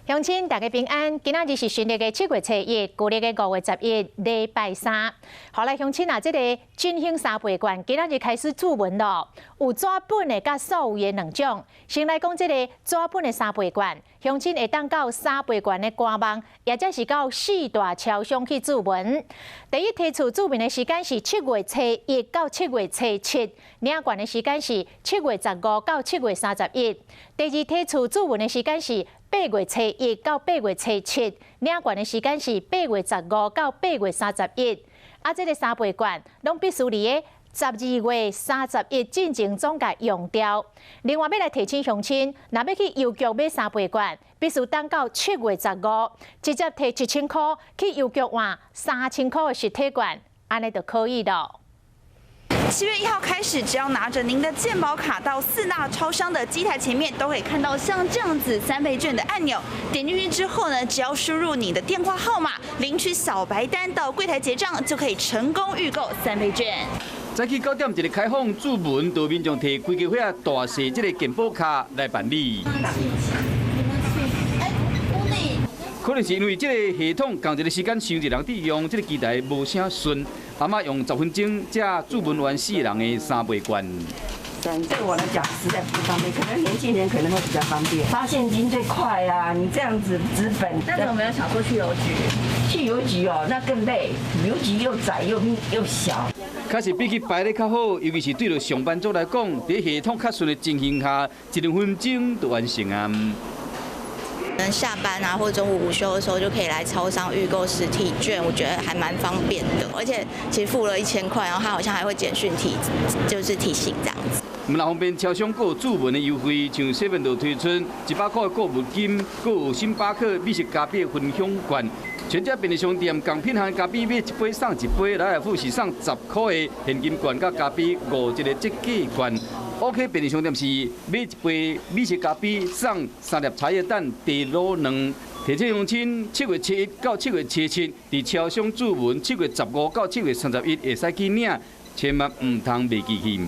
乡亲大家平安，今仔日是新历的7月初1，旧历的5月11，礼拜三。好来，乡亲啊，这个振兴三倍券今仔日开始注文咯，有纸本的甲数位的两种。先来讲这个纸本的3倍券，乡亲会当到3倍券的官网，也则是到4大超商去注文。第一提出注文的时间是7月初1到7月初7，领券的时间是7月15到7月31。第二提出注文的时间是8月初1到8月初7，领券的时间是8月15到8月31。这个3倍券拢必须伫个12月31进前总价用掉。另外，要来提醒乡亲，若要去邮局买3倍券，必须等到7月15，直接摕1000块去邮局换3000块的实体券，安尼就可以了。7月1号开始，只要拿着您的健保卡到4大超商的机台前面，都可以看到像这样子3倍券的按钮。点进去之后呢，只要输入你的电话号码，领取小白单到柜台结账，就可以成功预购3倍券。早起9点一个开放注文，就民众摕规家伙大细这个健保卡来办理。可能是因为这个系统共一个时间，伤一人伫用这个机台无啥顺，阿妈用10分钟才注文完4人的3倍券。对我来讲实在不方便，可能年轻人可能会比较方便。发现金最快啊！你这样子纸本，那怎么没有想过去邮局？去邮局哦，那更累，邮局又窄又小。确实比起排咧较好，尤其是对着上班族来讲，伫系统较顺的情形下，1-2分钟就完成啊。下班啊，或者中午午休的时候就可以来超商预购实体券，我觉得还蛮方便的。而且其实付了1000块，然后他好像还会简讯提醒这样子。我们方面超商还有注文的优惠，像7就推出100块的购物金，还有星巴克美食咖啡分享券。全家便利商店共品项咖啡买1杯送1杯，来附是送10块的现金券，甲咖啡5个折价券。OK 便利商店是买1杯美式咖啡送3粒茶叶蛋、地卤卵。提醒乡亲，7月7到7月7，伫超商注文，7月15到7月31会使去领，千万唔通袂记去。